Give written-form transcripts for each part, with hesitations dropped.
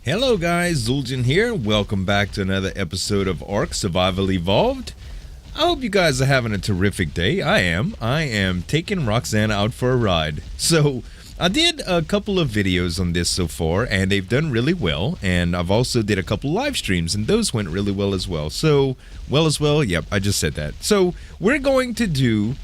Hello guys, Zueljin here. Welcome back to another episode of ARK Survival Evolved. I hope you guys are having a terrific day. I am taking Roxanne out for a ride. So I did a couple of videos on this so far and they've done really well, and I've also did a couple live streams and those went really well as well. Yep, I just said that. So we're going to do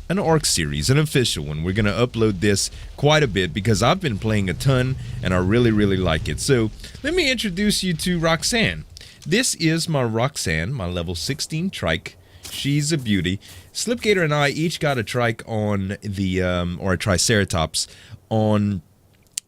an ARK series, an official one. We're going to upload this quite a bit because I've been playing a ton and I really like it. So let me introduce you to Roxanne. This is my Roxanne, my level 16 trike. She's a beauty. Slipgator and I each got a trike on the, or a triceratops on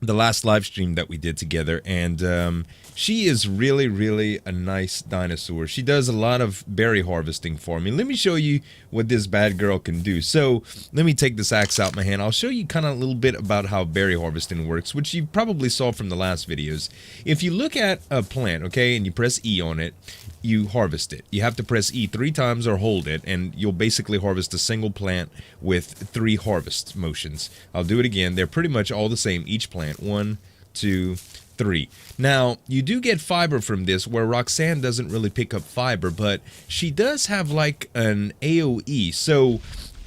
the last live stream that we did together, and she is really a nice dinosaur. She does a lot of berry harvesting for me. Let me show you what this bad girl can do. So let me take this axe out my hand. I'll show you kind of a little bit about how berry harvesting works, which you probably saw from the last videos. If you look at a plant, okay, and you press E on it, you harvest it. You have to press E 3 times or hold it, and you'll basically harvest a single plant with 3 harvest motions. I'll do it again. They're pretty much all the same, each plant. 1, 2, 3. Now, you do get fiber from this, where Roxanne doesn't really pick up fiber, but she does have like an AoE. So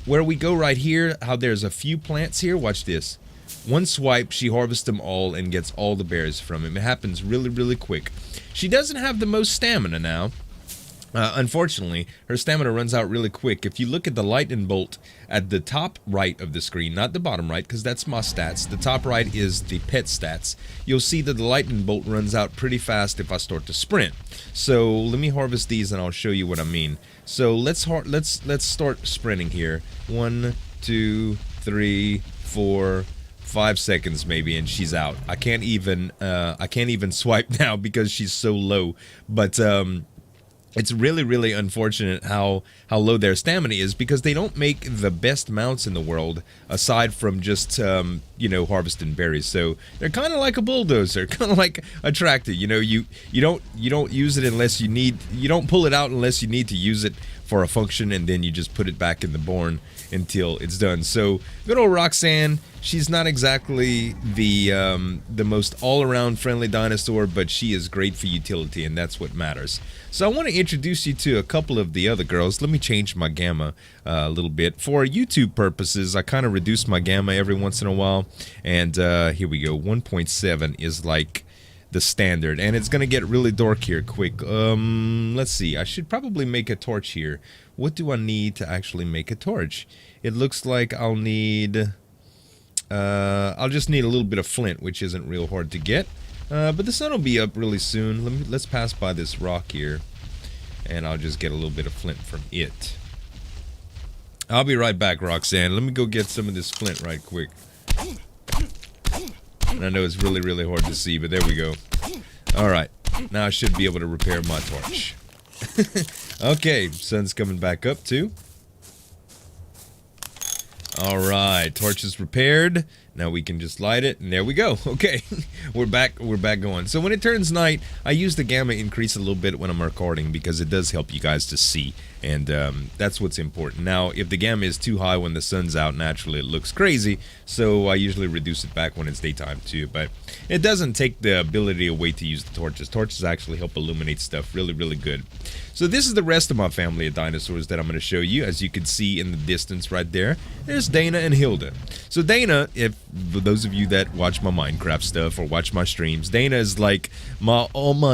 where we go right here, how there's a few plants here, watch this. One swipe, she harvests them all and gets all the berries from them. It happens really quick. She doesn't have the most stamina now. Unfortunately, her stamina runs out really quick. If you look at the lightning bolt at the top right of the screen, not the bottom right, because that's my stats. The top right is the pet stats. You'll see that the lightning bolt runs out pretty fast if I start to sprint. So let me harvest these and I'll show you what I mean. So let's start sprinting here. 1, 2, 3, 4, 5 seconds maybe, and she's out. I can't even swipe now because she's so low. But it's really unfortunate how low their stamina is, because they don't make the best mounts in the world aside from just you know, harvesting berries. So they're kind of like a bulldozer, kind of like a tractor. You know, you don't use it unless you need. You don't pull it out unless you need to use it for a function, and then you just put it back in the barn until it's done. So good old Roxanne, she's not exactly the most all-around friendly dinosaur, but she is great for utility, and that's what matters. So I want to introduce you to a couple of the other girls. Let me change my gamma a little bit. For YouTube purposes, I kind of reduce my gamma every once in a while, and here we go. 1.7 is like the standard, and it's gonna get really dark here quick. Let's see, I should probably make a torch here. What do I need to actually make a torch? It looks like I'll need I'll just need a little bit of flint, which isn't real hard to get, but the sun will be up really soon. Let's pass by this rock here, and I'll just get a little bit of flint from it. I'll be right back, Roxanne. Let me go get some of this flint right quick. And I know it's really hard to see, but there we go. Alright, now I should be able to repair my torch. Okay, sun's coming back up too. Alright, torch is repaired. Now we can just light it, and there we go. Okay, we're back going. So when it turns night, I use the gamma increase a little bit when I'm recording, because it does help you guys to see, and that's what's important. Now, if the gamma is too high when the sun's out, naturally it looks crazy, so I usually reduce it back when it's daytime too, but it doesn't take the ability away to use the torches. Torches actually help illuminate stuff really good. So this is the rest of my family of dinosaurs that I'm going to show you. As you can see in the distance right there, there's Dana and Hilda. So Dana, if for those of you that watch my Minecraft stuff or watch my streams, Dana is like my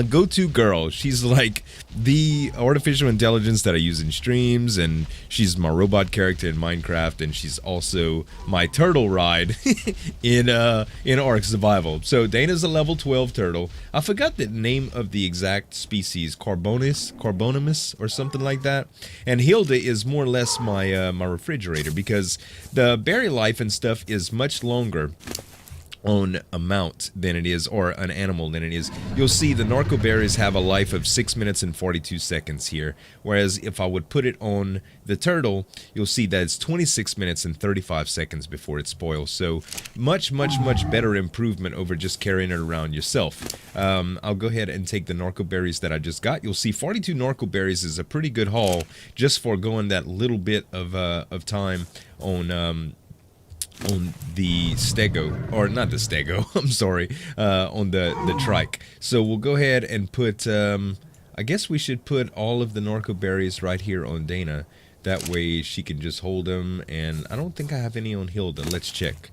go-to girl. She's like the artificial intelligence that I use in streams, and she's my robot character in Minecraft, and she's also my turtle ride in ARK Survival. So Dana's a level 12 turtle. I forgot the name of the exact species, Carbonimus or something like that. And Hilda is more or less my my refrigerator, because the berry life and stuff is much longer on a mount than it is, or an animal than it is. You'll see the narco berries have a life of 6 minutes and 42 seconds here, whereas if I would put it on the turtle, you'll see that it's 26 minutes and 35 seconds before it spoils. So much better improvement over just carrying it around yourself. I'll go ahead and take the narco berries that I just got. You'll see 42 narco berries is a pretty good haul just for going that little bit of time on on the stego, or not the stego, I'm sorry, on the trike. So we'll go ahead and put, I guess we should put all of the narco berries right here on Dana. That way she can just hold them, and I don't think I have any on Hilda. Let's check.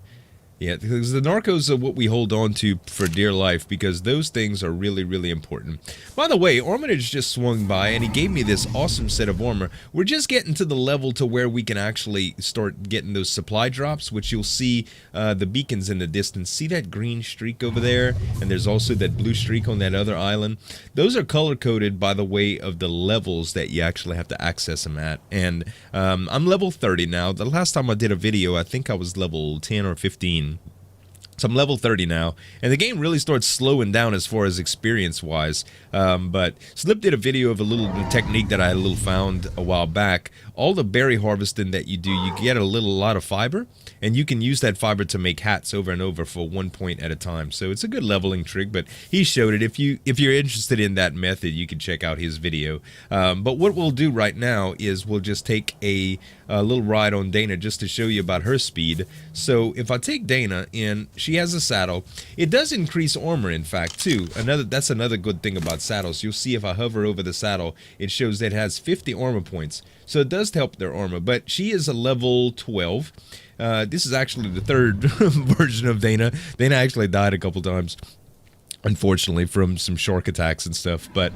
Yeah, because the narcos are what we hold on to for dear life, because those things are really, really important. By the way, Armitage just swung by and he gave me this awesome set of armor. We're just getting to the level to where we can actually start getting those supply drops, which you'll see the beacons in the distance. See that green streak over there? And there's also that blue streak on that other island. Those are color-coded by the way of the levels that you actually have to access them at. And I'm level 30 now. The last time I did a video, I think I was level 10 or 15. So I'm level 30 now, and the game really starts slowing down as far as experience-wise. But Slip did a video of a little technique that I found a while back. All the berry harvesting that you do, you get a lot of fiber, and you can use that fiber to make hats over and over for 1 point at a time. So it's a good leveling trick, but he showed it. If you're interested in that method, you can check out his video. But what we'll do right now is we'll just take a little ride on Dana just to show you about her speed. So if I take Dana in, she has a saddle. It does increase armor, in fact, too. That's another good thing about saddles. You'll see if I hover over the saddle, it shows that it has 50 armor points. So it does help their armor, but she is a level 12. This is actually the third version of Dana. Dana actually died a couple times, unfortunately, from some shark attacks and stuff. But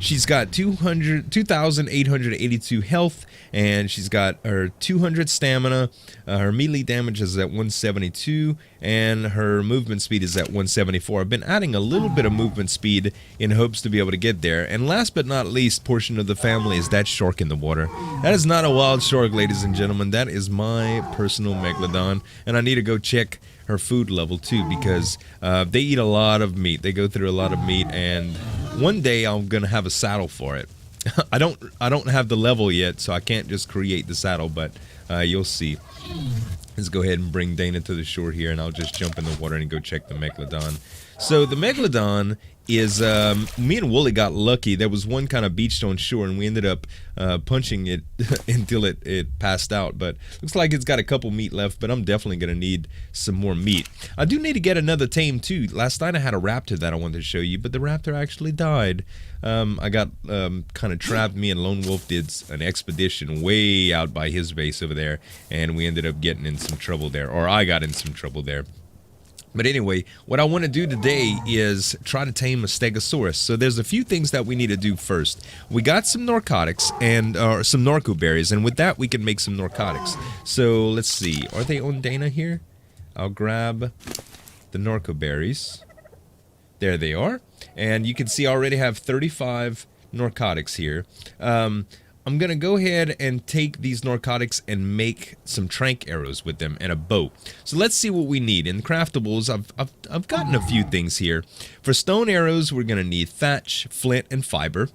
she's got 2,882 health, and she's got her 200 stamina. Her melee damage is at 172, and her movement speed is at 174. I've been adding a little bit of movement speed in hopes to be able to get there. And last but not least portion of the family is that shark in the water. That is not a wild shark, ladies and gentlemen. That is my personal megalodon, and I need to go check her food level too, because they eat a lot of meat. They go through a lot of meat, and one day I'm gonna have a saddle for it. I don't have the level yet, so I can't just create the saddle, but you'll see. Let's go ahead and bring Dana to the shore here, and I'll just jump in the water and go check the megalodon. So the megalodon is, me and Wooly got lucky. There was one kind of beached on shore, and we ended up punching it until it passed out. But looks like it's got a couple meat left, but I'm definitely going to need some more meat. I do need to get another tame too. Last night I had a raptor that I wanted to show you, but the raptor actually died. I got kind of trapped. Me and Lone Wolf did an expedition way out by his base over there, and we ended up getting in some trouble there, or I got in some trouble there. But anyway, what I want to do today is try to tame a Stegosaurus. So there's a few things that we need to do first. We got some narcotics and some narco berries, and with that we can make some narcotics. So let's see, are they on Dana here? I'll grab the narco berries. There they are. And you can see I already have 35 narcotics here. I'm going to go ahead and take these narcotics and make some trank arrows with them and a bow. So let's see what we need. In craftables, I've gotten a few things here. For stone arrows, we're going to need thatch, flint, and fiber.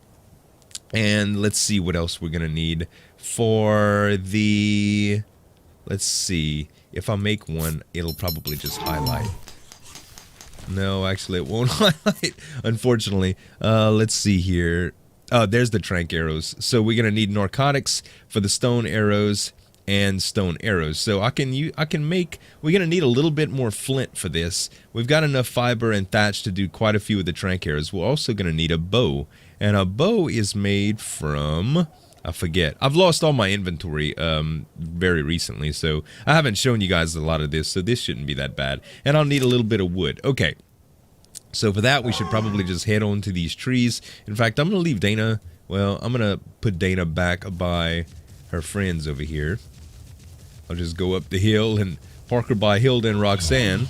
And let's see what else we're going to need. For the... Let's see. If I make one, it'll probably just highlight. No, actually it won't highlight, unfortunately. Let's see here. There's the trank arrows. So we're gonna need narcotics for the stone arrows and stone arrows. So we're gonna need a little bit more flint for this. We've got enough fiber and thatch to do quite a few of the trank arrows. We're also gonna need a bow, and a bow is made from, I forget. I've lost all my inventory very recently, so I haven't shown you guys a lot of this, so this shouldn't be that bad. And I'll need a little bit of wood. Okay. So for that, we should probably just head on to these trees. In fact, I'm going to leave Dana. Well, I'm going to put Dana back by her friends over here. I'll just go up the hill and park her by Hilda and Roxanne.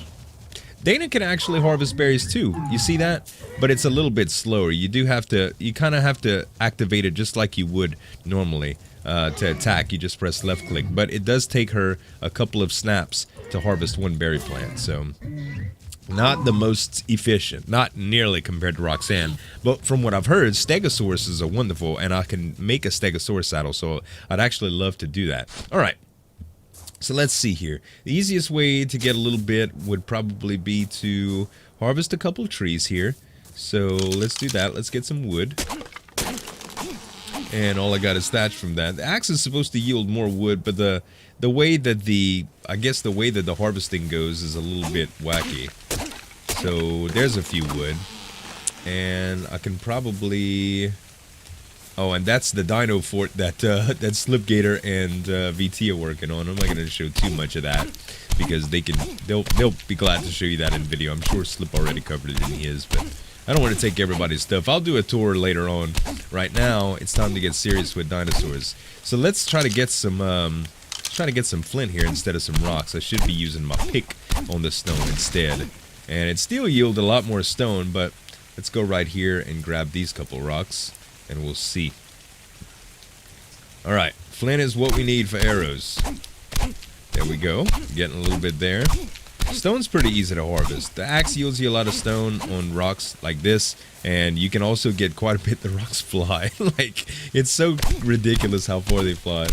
Dana can actually harvest berries too. You see that? But it's a little bit slower. You kind of have to activate it just like you would normally to attack. You just press left click. But it does take her a couple of snaps to harvest one berry plant. So... not the most efficient, not nearly compared to Roxanne, but from what I've heard, Stegosauruses are wonderful, and I can make a Stegosaurus saddle, so I'd actually love to do that. Alright, so let's see here. The easiest way to get a little bit would probably be to harvest a couple of trees here. So let's do that. Let's get some wood. And all I got is thatch from that. The axe is supposed to yield more wood, but the way that the I guess the way that the harvesting goes is a little bit wacky. So there's a few wood. And I can probably... Oh, and that's the dino fort that that Slipgator and VT are working on. I'm not going to show too much of that because they'll be glad to show you that in video. I'm sure Slip already covered it in his, but I don't want to take everybody's stuff. I'll do a tour later on. Right now, it's time to get serious with dinosaurs. So let's try to get some flint here instead of some rocks. I should be using my pick on the stone instead, and it still yield a lot more stone, but let's go right here and grab these couple rocks, and we'll see. Alright, flint is what we need for arrows. There we go. Getting a little bit there. Stone's pretty easy to harvest. The axe yields you a lot of stone on rocks like this, and you can also get quite a bit. The rocks fly. Like, it's so ridiculous how far they fly.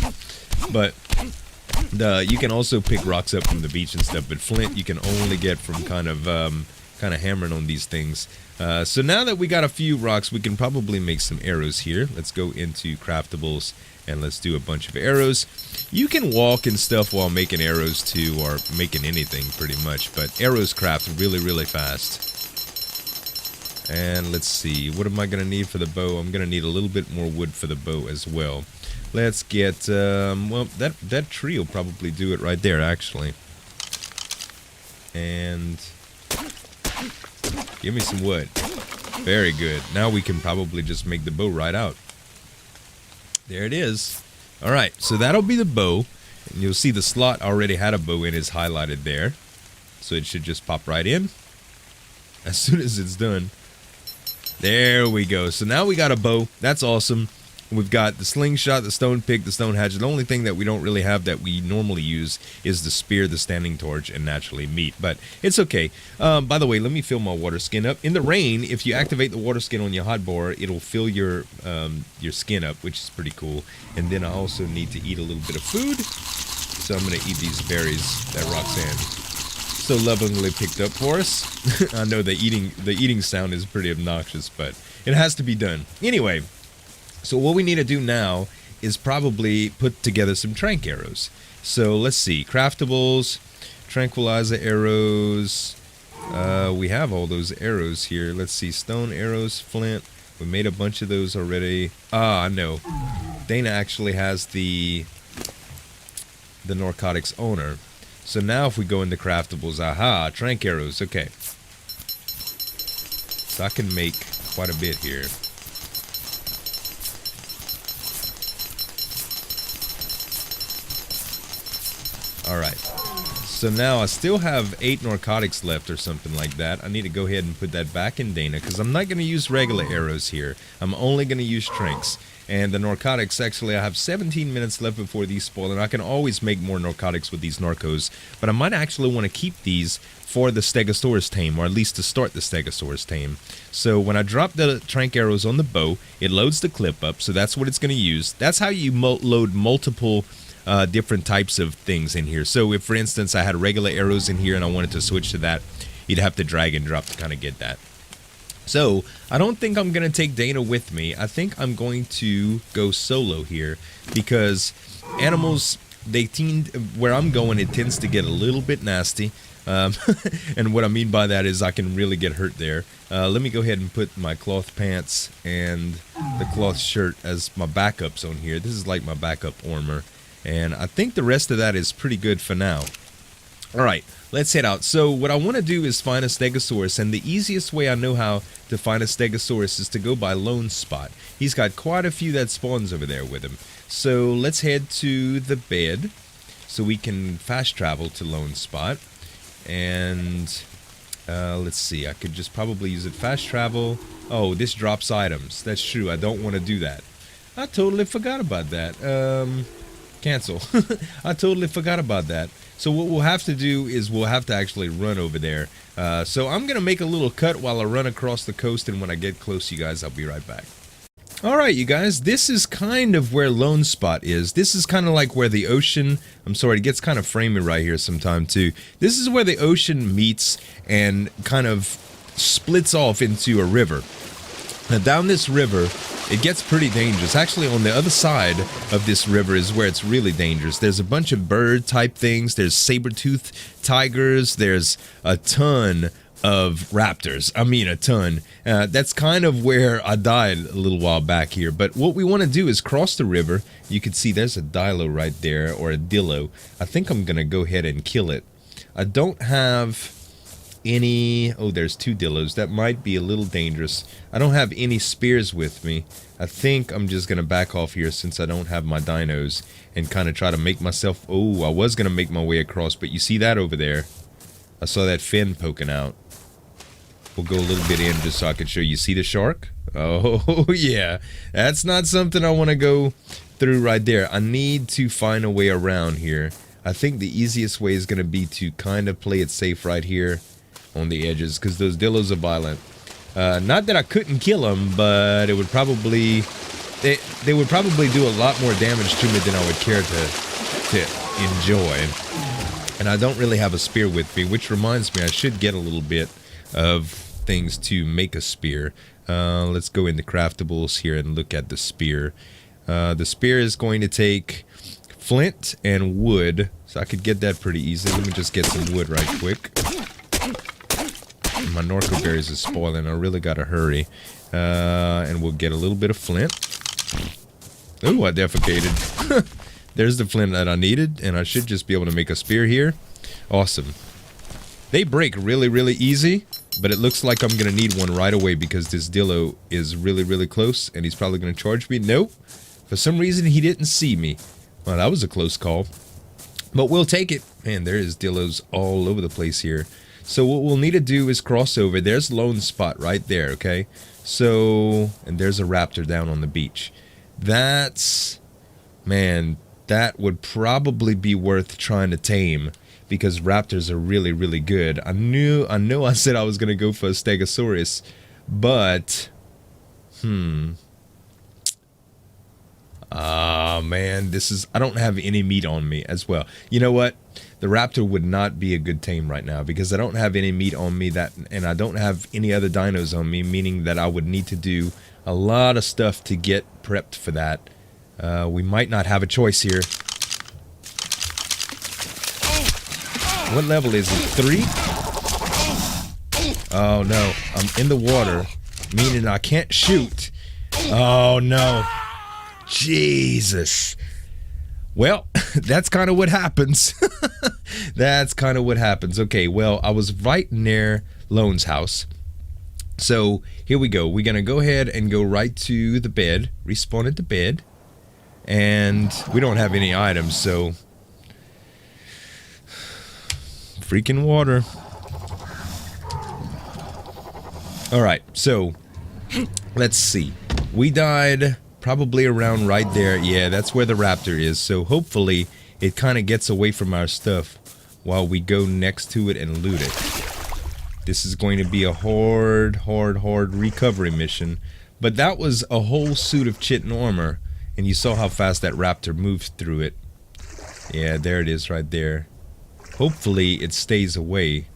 But you can also pick rocks up from the beach and stuff, but flint you can only get from kind of hammering on these things. So now that we got a few rocks, we can probably make some arrows here. Let's go into craftables and let's do a bunch of arrows. You can walk and stuff while making arrows too, or making anything pretty much, but arrows craft really, really fast. And let's see, what am I going to need for the bow? I'm going to need a little bit more wood for the bow as well. Let's get, well, that tree will probably do it right there, actually. And give me some wood. Very good. Now we can probably just make the bow right out. There it is. Alright, so that'll be the bow. And you'll see the slot already had a bow in is highlighted there. So it should just pop right in as soon as it's done. There we go. So now we got a bow. That's awesome. We've got the slingshot, the stone pick, the stone hatchet. The only thing that we don't really have that we normally use is the spear, the standing torch, and naturally meat. But it's okay. By the way, let me fill my water skin up. In the rain, if you activate the water skin on your hotbar, it'll fill your skin up, which is pretty cool. And then I also need to eat a little bit of food. So I'm going to eat these berries that Roxanne so lovingly picked up for us. I know the eating sound is pretty obnoxious, but it has to be done. Anyway. So what we need to do now is probably put together some trank arrows. So let's see, craftables, tranquilizer arrows. We have all those arrows here. Let's see, stone arrows, flint. We made a bunch of those already. Ah, no. Dana actually has the narcotics owner. So now if we go into craftables, aha, trank arrows. Okay. So I can make quite a bit here. Alright, so now I still have 8 narcotics left or something like that. I need to go ahead and put that back in Dana because I'm not going to use regular arrows here. I'm only going to use tranks. And the narcotics, actually, I have 17 minutes left before these spoil, and I can always make more narcotics with these narcos. But I might actually want to keep these for the Stegosaurus tame, or at least to start the Stegosaurus tame. So when I drop the trank arrows on the bow, it loads the clip up, so that's what it's going to use. That's how you load multiple different types of things in here. So if, for instance, I had regular arrows in here and I wanted to switch to that, you'd have to drag and drop to kind of get that. So I don't think I'm going to take Dana with me. I think I'm going to go solo here because animals, where I'm going, it tends to get a little bit nasty. And what I mean by that is I can really get hurt there. Let me go ahead and put my cloth pants and the cloth shirt as my backups on here. This is like my backup armor. And I think the rest of that is pretty good for now. Alright, let's head out. So what I want to do is find a Stegosaurus, and the easiest way I know how to find a Stegosaurus is to go by Lone Spot. He's got quite a few that spawns over there with him. So let's head to the bed so we can fast travel to Lone Spot. And let's see, I could just probably use it fast travel. Oh, this drops items. That's true, I don't want to do that. I totally forgot about that. Cancel. I totally forgot about that. So what we'll have to do is we'll have to actually run over there. So I'm going to make a little cut while I run across the coast, and when I get close, you guys, I'll be right back. Alright, you guys, this is kind of where Lone Spot is. This is kind of like where the ocean, I'm sorry, it gets kind of framey right here sometime too. This is where the ocean meets and kind of splits off into a river. Now down this river, it gets pretty dangerous. Actually, on the other side of this river is where it's really dangerous. There's a bunch of bird type things. There's saber-toothed tigers. There's a ton of raptors. I mean, a ton. That's kind of where I died a little while back here. But what we want to do is cross the river. You can see there's a dilo right there, or a dillo. I think I'm going to go ahead and kill it. I don't have any... Oh, there's 2 dillos. That might be a little dangerous. I don't have any spears with me. I think I'm just going to back off here since I don't have my dinos and kind of try to make myself... Oh, I was going to make my way across, but you see that over there? I saw that fin poking out. We'll go a little bit in just so I can show you. See the shark? Oh, yeah. That's not something I want to go through right there. I need to find a way around here. I think the easiest way is going to be to kind of play it safe right here on the edges, because those dillos are violent. Not that I couldn't kill them, but it would probably... They would probably do a lot more damage to me than I would care to enjoy. And I don't really have a spear with me, which reminds me I should get a little bit of things to make a spear. Let's go into craftables here and look at the spear. The spear is going to take flint and wood, so I could get that pretty easily. Let me just get some wood right quick. My Norco berries is spoiling. I really gotta hurry. And we'll get a little bit of flint. Oh, I defecated. There's the flint that I needed, and I should just be able to make a spear here. Awesome. They break really, really easy, but it looks like I'm gonna need one right away because this dillo is really, really close, and he's probably gonna charge me. Nope. For some reason, he didn't see me. Well, that was a close call. But we'll take it. Man, there is dillos all over the place here. So what we'll need to do is cross over. There's Lone Spot right there, okay? So, and there's a raptor down on the beach. That's, man, that would probably be worth trying to tame because raptors are really, really good. I know I said I was going to go for a Stegosaurus, but, man, I don't have any meat on me as well. You know what? The raptor would not be a good tame right now because I don't have any meat on me and I don't have any other dinos on me, meaning that I would need to do a lot of stuff to get prepped for that. We might not have a choice here. What level is it? 3? Oh no, I'm in the water, meaning I can't shoot. Oh no. Jesus. Well, that's kind of what happens. That's kind of what happens. Okay, well, I was right near Lone's house. So, here we go. We're going to go ahead and go right to the bed. Respawn at the bed. And we don't have any items, so... Freaking water. Alright, so... Let's see. We died... probably around right there. Yeah, that's where the raptor is. So hopefully it kind of gets away from our stuff while we go next to it and loot it. This is going to be a hard recovery mission. But that was a whole suit of chitin armor. And you saw how fast that raptor moved through it. Yeah, there it is right there. Hopefully it stays away.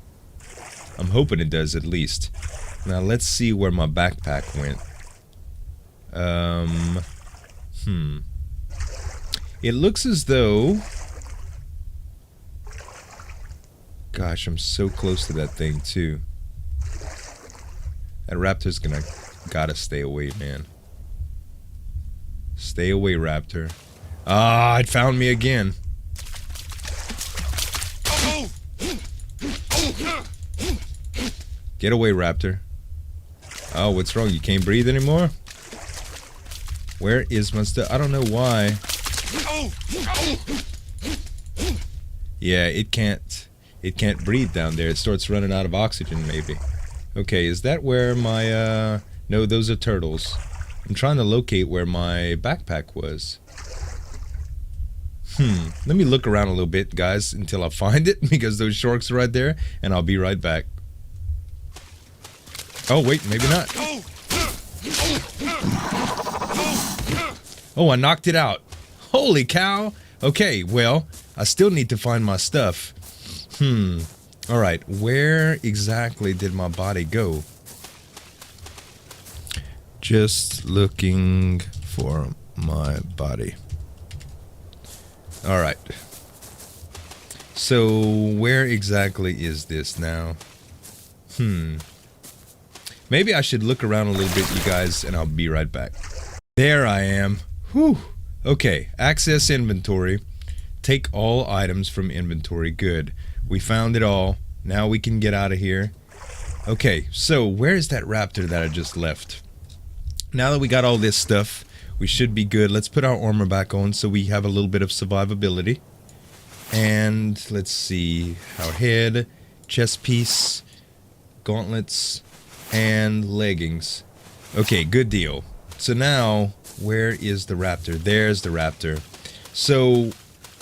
I'm hoping it does at least. Now let's see where my backpack went. It looks as though... Gosh, I'm so close to that thing, too. That raptor's gotta stay away, man. Stay away, raptor. Ah, it found me again. Get away, raptor. Oh, what's wrong? You can't breathe anymore? Where is my stuff? I don't know why. Yeah, it can't breathe down there. It starts running out of oxygen, maybe. Okay, is that where my, no, those are turtles. I'm trying to locate where my backpack was. Let me look around a little bit, guys, until I find it, because those sharks are right there, and I'll be right back. Oh, wait, maybe not. Oh, I knocked it out. Holy cow. Okay, well, I still need to find my stuff. Alright, where exactly did my body go? Just looking for my body. Alright. So, where exactly is this now? Maybe I should look around a little bit, you guys, and I'll be right back. There I am. Whew. Okay, access inventory. Take all items from inventory. Good. We found it all. Now we can get out of here. Okay, so where is that raptor that I just left? Now that we got all this stuff, we should be good. Let's put our armor back on so we have a little bit of survivability. And let's see. Our head, chest piece, gauntlets, and leggings. Okay, good deal. So now, where is the raptor? There's the raptor. So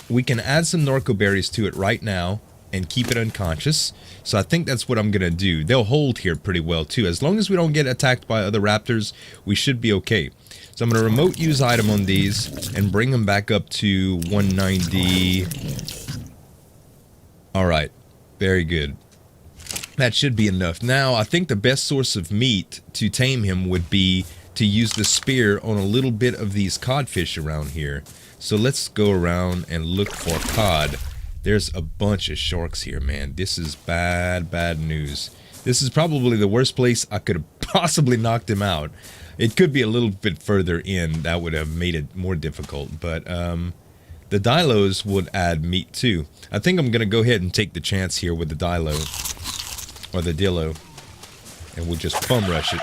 we can add some narco berries to it right now and keep it unconscious. So I think that's what I'm gonna do. They'll hold here pretty well too. As long as we don't get attacked by other raptors, we should be okay. So I'm gonna remote use item on these and bring them back up to 190. Alright, very good. That should be enough. Now, I think the best source of meat to tame him would be to use the spear on a little bit of these codfish around here. So let's go around and look for cod. There's a bunch of sharks here, man. This is bad, bad news. This is probably the worst place I could have possibly knocked him out. It could be a little bit further in. That would have made it more difficult. But the dilos would add meat too. I think I'm going to go ahead and take the chance here with the dilo. Or the dillo. And we'll just bum rush it.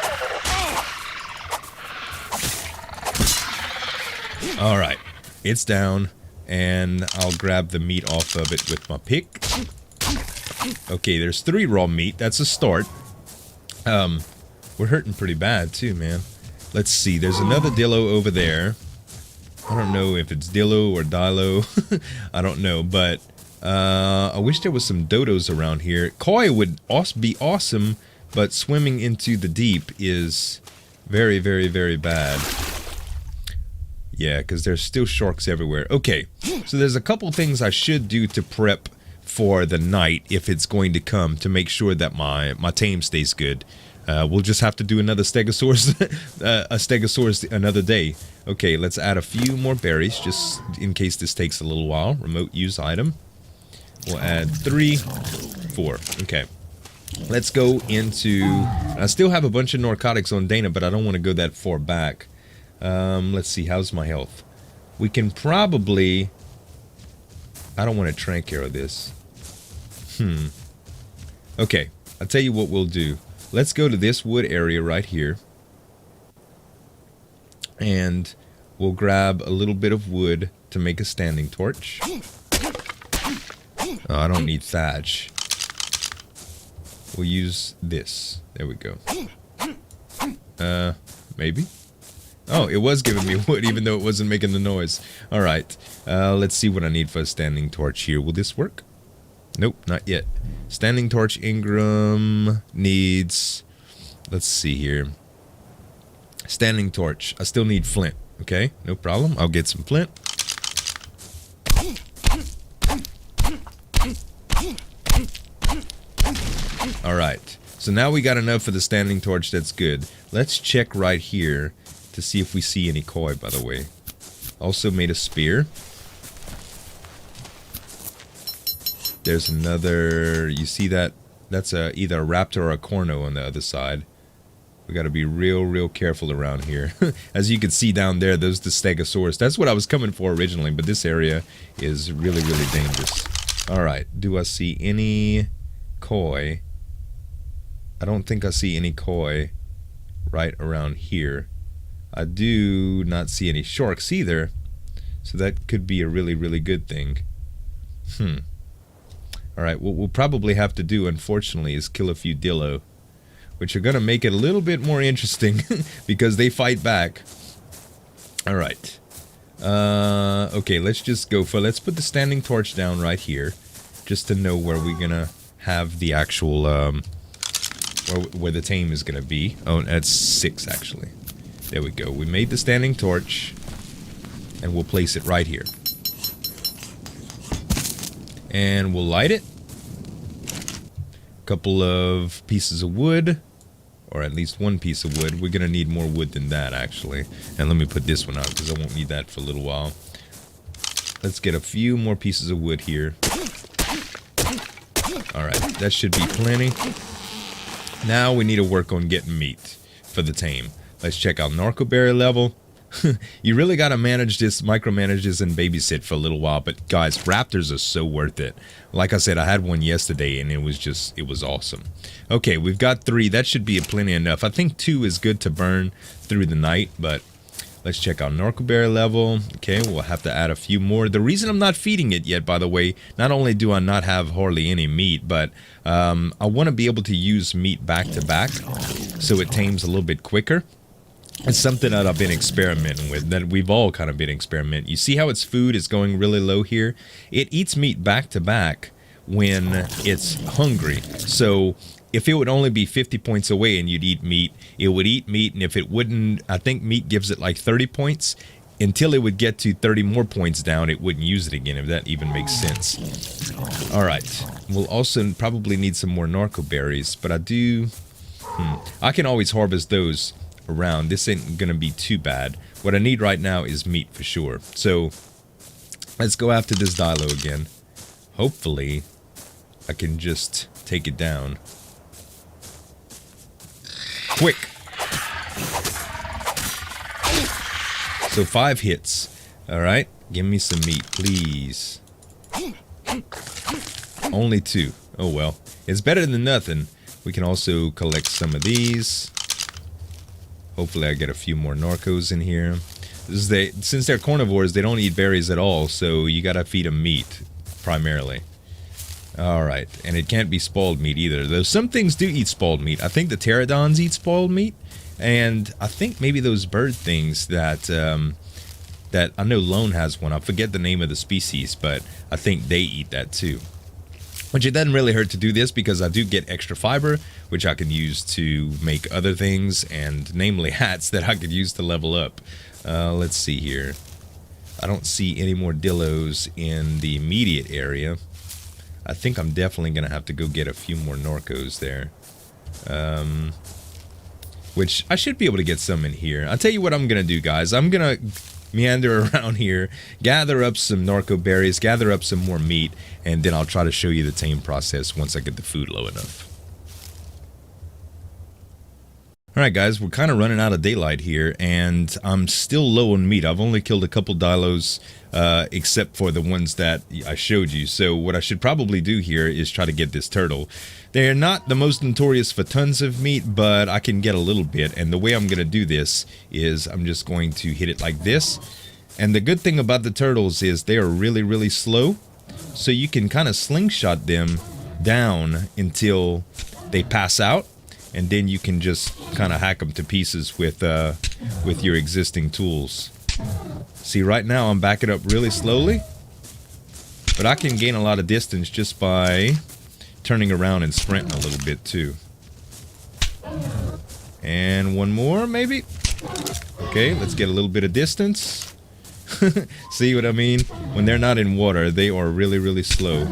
Alright. It's down. And I'll grab the meat off of it with my pick. Okay, there's 3 raw meat. That's a start. We're hurting pretty bad too, man. Let's see. There's another dillo over there. I don't know if it's dillo or dilo. I don't know, but I wish there was some dodos around here. Koi would be awesome, but swimming into the deep is very, very, very bad. Yeah, because there's still sharks everywhere. Okay, so there's a couple things I should do to prep for the night if it's going to come to make sure that my tame stays good. We'll just have to do another Stegosaurus, a Stegosaurus another day. Okay, let's add a few more berries just in case this takes a little while. Remote use item. We'll add 3, 4. Okay. Let's go into... I still have a bunch of narcotics on Dana, but I don't want to go that far back. Let's see, how's my health? We can probably... I don't want to trank arrow this. Okay, I'll tell you what we'll do. Let's go to this wood area right here. And we'll grab a little bit of wood to make a standing torch. Oh, I don't need thatch. We'll use this. There we go. Maybe? Oh, it was giving me wood even though it wasn't making the noise. Alright, let's see what I need for a standing torch here. Will this work? Nope, not yet. Standing torch Ingram needs... Let's see here. Standing torch. I still need flint. Okay, no problem. I'll get some flint. Alright, so now we got enough for the standing torch. That's good. Let's check right here to see if we see any koi, by the way. Also made a spear. There's another... You see that? That's either a raptor or a corno on the other side. We gotta be real careful around here. As you can see down there, those the Stegosaurus. That's what I was coming for originally, but this area is really dangerous. Alright, do I see any koi? I don't think I see any koi right around here. I do not see any sharks either, so that could be a really good thing. Alright, what we'll probably have to do, unfortunately, is kill a few dillo, which are gonna make it a little bit more interesting, because they fight back. Alright. Okay, let's just go for... Let's put the standing torch down right here, just to know where we're gonna have the actual, where the tame is gonna be. Oh, that's 6, actually. There we go. We made the standing torch, and we'll place it right here. And we'll light it. Couple of pieces of wood, or at least one piece of wood. We're gonna need more wood than that, actually. And let me put this one out, because I won't need that for a little while. Let's get a few more pieces of wood here. Alright, that should be plenty. Now we need to work on getting meat for the tame. Let's check out narcoberry level. You really gotta manage this, micromanage this, and babysit for a little while. But guys, raptors are so worth it. Like I said, I had one yesterday and it was awesome. Okay, we've got 3. That should be plenty enough. I think 2 is good to burn through the night, but let's check out narcoberry level. Okay, we'll have to add a few more. The reason I'm not feeding it yet, by the way, not only do I not have hardly any meat, but I want to be able to use meat back to back so it tames a little bit quicker. It's something that I've been experimenting with, that we've all kind of been experimenting. You see how its food is going really low here? It eats meat back to back when it's hungry. So if it would only be 50 points away and you'd eat meat, it would eat meat, and if it wouldn't, I think meat gives it like 30 points. Until it would get to 30 more points down, it wouldn't use it again, if that even makes sense. Alright, we'll also probably need some more narco berries, but I do... I can always harvest those around. This ain't gonna be too bad. What I need right now is meat for sure. So let's go after this dilo again. Hopefully I can just take it down quick. So 5 hits. Alright, give me some meat, please. Only 2. Oh well, it's better than nothing. We can also collect some of these. Hopefully I get a few more narcos in here. Since they're carnivores, they don't eat berries at all, so you gotta feed them meat, primarily. Alright, and it can't be spoiled meat either, though some things do eat spoiled meat. I think the pterodons eat spoiled meat, and I think maybe those bird things that, that I know Lone has one. I forget the name of the species, but I think they eat that too. Which it doesn't really hurt to do this, because I do get extra fiber, which I can use to make other things, and namely hats that I could use to level up. Let's see here. I don't see any more dillos in the immediate area. I think I'm definitely going to have to go get a few more narcos there. Which I should be able to get some in here. I'll tell you what I'm going to do, guys. I'm going to meander around here, gather up some narco berries, gather up some more meat, and then I'll try to show you the tame process once I get the food low enough. Alright guys, we're kind of running out of daylight here, and I'm still low on meat. I've only killed a couple dilos, except for the ones that I showed you. So what I should probably do here is try to get this turtle. They're not the most notorious for tons of meat, but I can get a little bit, and the way I'm going to do this is I'm just going to hit it like this. And the good thing about the turtles is they are really, really slow, so you can kind of slingshot them down until they pass out, and then you can just kind of hack them to pieces with your existing tools. See, right now I'm backing up really slowly, but I can gain a lot of distance just by turning around and sprinting a little bit too. And one more, maybe. Okay, let's get a little bit of distance. See what I mean? When they're not in water, they are really, really slow.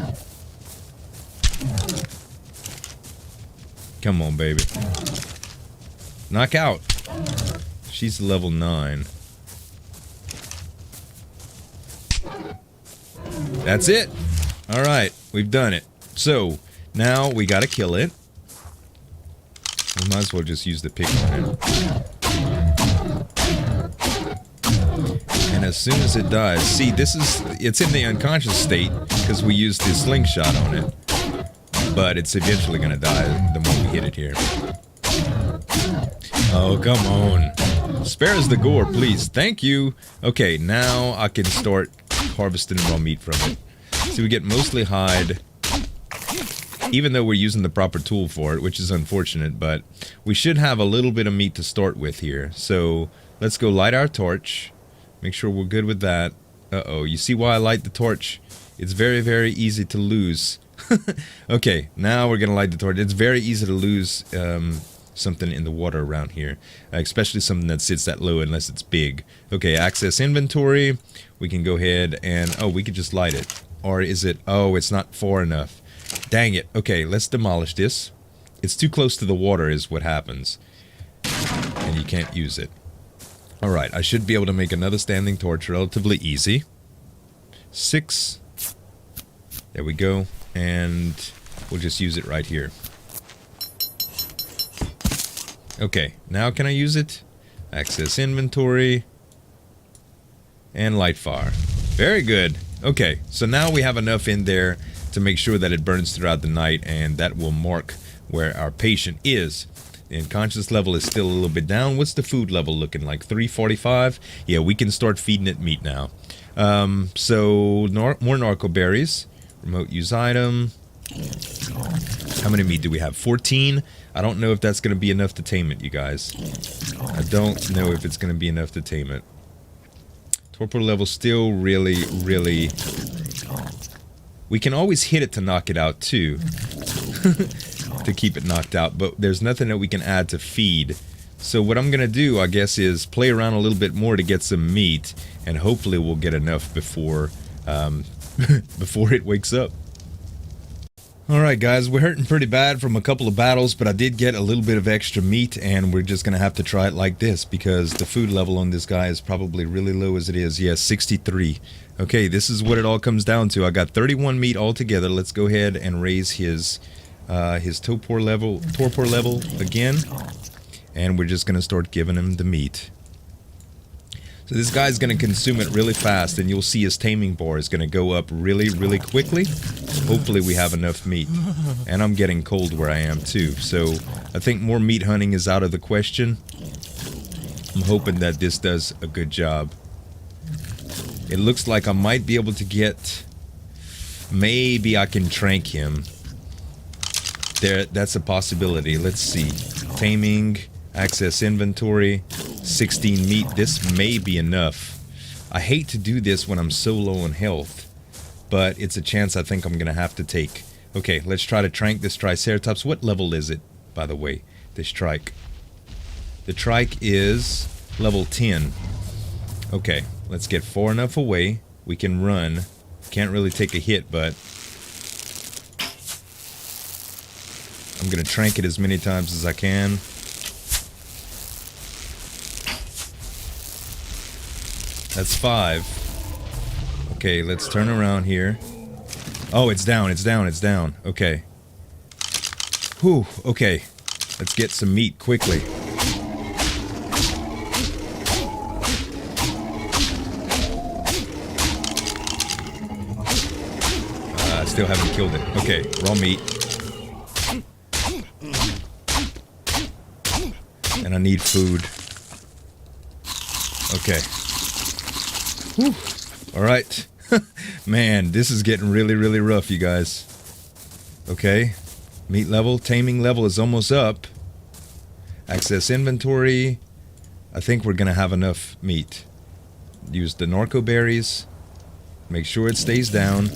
Come on, baby. Knock out. She's level 9. That's it. Alright, we've done it. So, now we gotta kill it. We might as well just use the pick on it. And as soon as it dies, see, it's in the unconscious state because we used the slingshot on it. But it's eventually gonna die the moment we hit it here. Oh, come on. Spare us the gore, please. Thank you. Okay, now I can start harvesting raw meat from it. So we get mostly hide, even though we're using the proper tool for it, which is unfortunate, but we should have a little bit of meat to start with here. So let's go light our torch. Make sure we're good with that. Uh-oh, you see why I light the torch? It's very, very easy to lose. Okay, now we're gonna light the torch. It's very easy to lose something in the water around here, especially something that sits that low unless it's big. Okay, access inventory. We can go ahead and, oh, we could just light it. Or is it, oh, it's not far enough. Dang it. Okay, let's demolish this. It's too close to the water is what happens. can't use it. Alright, I should be able to make another standing torch relatively easy. 6. There we go. And we'll just use it right here. Okay, now can I use it? Access inventory. And light fire. Very good. Okay, so now we have enough in there to make sure that it burns throughout the night, and that will mark where our patient is. And conscious level is still a little bit down. What's the food level looking like? 345? Yeah, we can start feeding it meat now. So more narco berries. Remote use item. How many meat do we have? 14. I don't know if that's going to be enough to tame it, you guys. I don't know if it's going to be enough to tame it. Torpor level still really... We can always hit it to knock it out too. To keep it knocked out, but there's nothing that we can add to feed. So what I'm gonna do, I guess, is play around a little bit more to get some meat, and hopefully we'll get enough before before it wakes up. Alright guys, we're hurting pretty bad from a couple of battles, but I did get a little bit of extra meat, and we're just gonna have to try it like this, because the food level on this guy is probably really low as it is. Yes, 63. Okay, this is what it all comes down to. I got 31 meat altogether. Let's go ahead and raise his torpor level again, and we're just gonna start giving him the meat. So this guy's gonna consume it really fast, and you'll see his taming bar is gonna go up really quickly. Hopefully we have enough meat, and I'm getting cold where I am too, so I think more meat hunting is out of the question. I'm hoping that this does a good job. It looks like I might be able to get, maybe I can trank him. There, that's a possibility. Let's see. Taming, access inventory, 16 meat. This may be enough. I hate to do this when I'm so low on health, but it's a chance I think I'm gonna have to take. Okay, let's try to trank this Triceratops. What level is it, by the way, this trike? The trike is level 10. Okay, let's get far enough away. We can run. Can't really take a hit, but I'm gonna trank it as many times as I can. That's 5. Okay, let's turn around here. Oh, it's down, it's down, it's down. Okay. Whew, okay. Let's get some meat quickly. Still haven't killed it. Okay, raw meat. And I need food. Okay. Whew. Alright. Man, this is getting really rough, you guys. Okay. Meat level, taming level is almost up. Access inventory. I think we're gonna have enough meat. Use the narco berries. Make sure it stays down.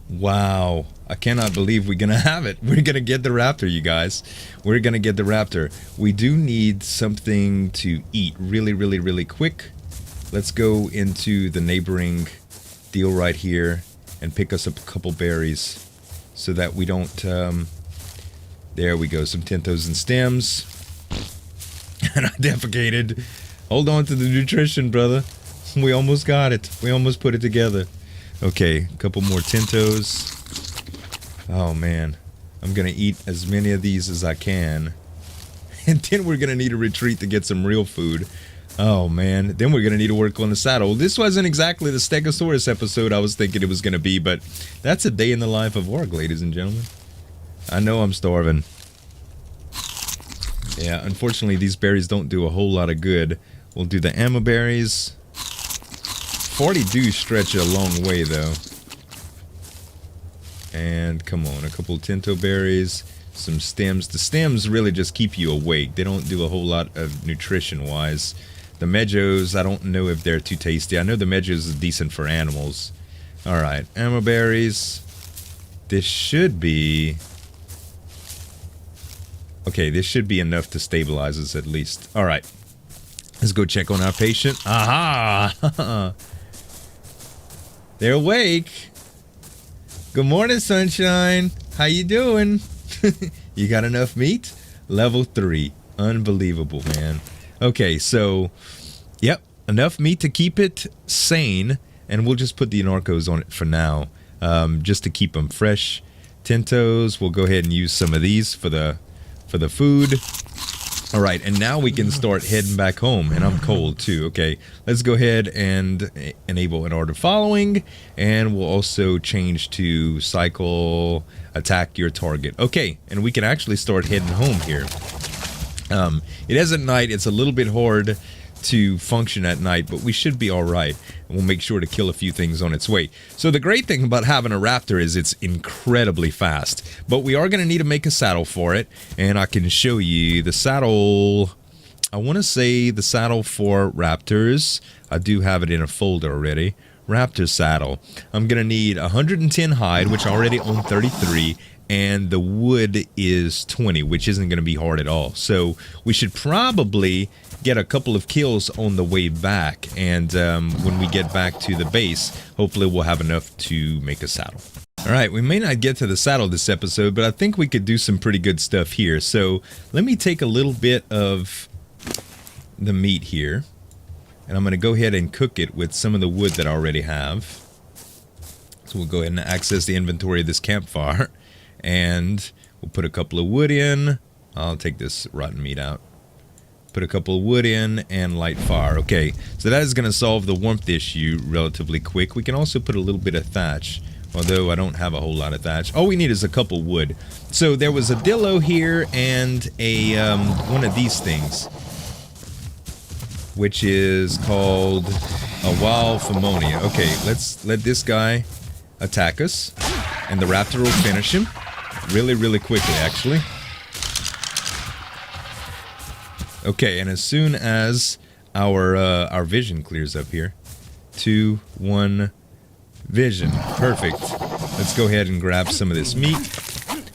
Wow, I cannot believe we're gonna have it. We're gonna get the raptor, you guys. We're gonna get the raptor. We do need something to eat really quick. Let's go into the neighboring deal right here and pick us up a couple berries so that we don't, there we go, some tintos and stems. And I defecated. Hold on to the nutrition, brother. We almost got it. We almost put it together. Okay, a couple more tintos. Oh man, I'm gonna eat as many of these as I can. And then we're gonna need a retreat to get some real food. Oh man, then we're gonna need to work on the saddle. This wasn't exactly the Stegosaurus episode I was thinking it was gonna be, but that's a day in the life of ARK, ladies and gentlemen. I know I'm starving. Yeah, unfortunately these berries don't do a whole lot of good. We'll do the ammo berries. 40 do stretch a long way though. And come on, a couple of tinto berries, some stems. The stems really just keep you awake. They don't do a whole lot of nutrition wise. The medjos, I don't know if they're too tasty. I know the medjos is decent for animals. Alright, ammo berries. This should be... Okay, this should be enough to stabilize us at least. Alright. Let's go check on our patient. Aha! They're awake. Good morning, sunshine. How you doing? You got enough meat? Level 3. Unbelievable, man. Okay, so, yep, enough meat to keep it sane, and we'll just put the narcos on it for now, just to keep them fresh. Tintos, we'll go ahead and use some of these for the food. All right, and now we can start heading back home, and I'm cold too. Okay, let's go ahead and enable an order following, and we'll also change to cycle attack your target. Okay, and we can actually start heading home here. It is at night. It's a little bit hard to function at night, but we should be all right, and we'll make sure to kill a few things on its way. So the great thing about having a raptor is it's incredibly fast, but we are going to need to make a saddle for it, and I can show you the saddle. I want to say the saddle for raptors, I do have it in a folder already. Raptor saddle. I'm going to need 110 hide, which I already own 33, and the wood is 20, which isn't going to be hard at all. So we should probably get a couple of kills on the way back, and when we get back to the base, hopefully we'll have enough to make a saddle. Alright, we may not get to the saddle this episode, but I think we could do some pretty good stuff here. So let me take a little bit of the meat here, and I'm going to go ahead and cook it with some of the wood that I already have. So we'll go ahead and access the inventory of this campfire, and we'll put a couple of wood in. I'll take this rotten meat out. Put a couple of wood in and light fire. Okay, so that is going to solve the warmth issue relatively quick. We can also put a little bit of thatch, although I don't have a whole lot of thatch. All we need is a couple wood. So there was a dillo here and a one of these things, which is called a wild Phemonia. Okay, let's let this guy attack us, and the raptor will finish him really, really quickly, actually. Okay, and as soon as our vision clears up here, 2, 1, vision, perfect. Let's go ahead and grab some of this meat.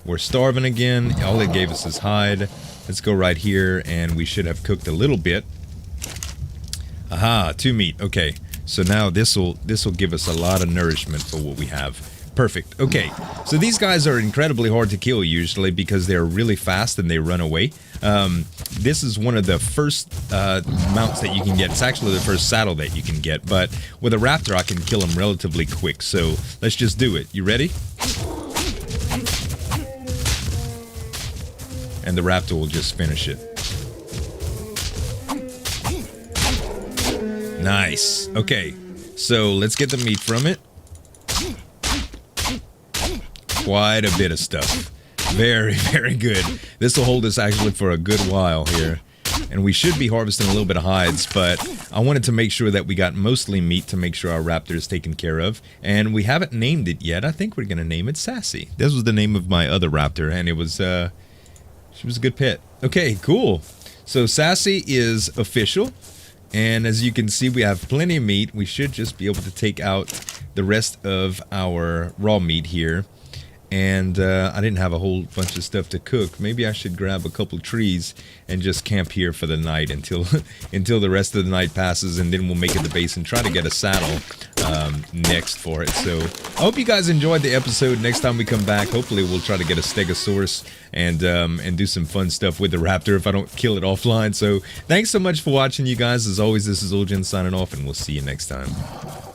We're starving again. All it gave us is hide. Let's go right here, and we should have cooked a little bit. Aha, 2 meat. Okay, so now this will give us a lot of nourishment for what we have. Perfect. Okay, so these guys are incredibly hard to kill usually because they're really fast and they run away. This is one of the first mounts that you can get. It's actually the first saddle that you can get, but with a raptor I can kill him relatively quick, so let's just do it. You ready? And the raptor will just finish it. Nice. Okay, so let's get the meat from it. Quite a bit of stuff. Very, very good. This will hold us actually for a good while here. And we should be harvesting a little bit of hides, but I wanted to make sure that we got mostly meat to make sure our raptor is taken care of. And we haven't named it yet. I think we're going to name it Sassy. This was the name of my other raptor, and it was, she was a good pet. Okay, cool. So Sassy is official. And as you can see, we have plenty of meat. We should just be able to take out the rest of our raw meat here. And I didn't have a whole bunch of stuff to cook. Maybe I should grab a couple trees and just camp here for the night until until the rest of the night passes, and then we'll make it to base and try to get a saddle next for it. So I hope you guys enjoyed the episode. Next time we come back, hopefully we'll try to get a Stegosaurus and do some fun stuff with the raptor if I don't kill it offline. So thanks so much for watching, you guys. As always, this is Zueljin signing off, and we'll see you next time.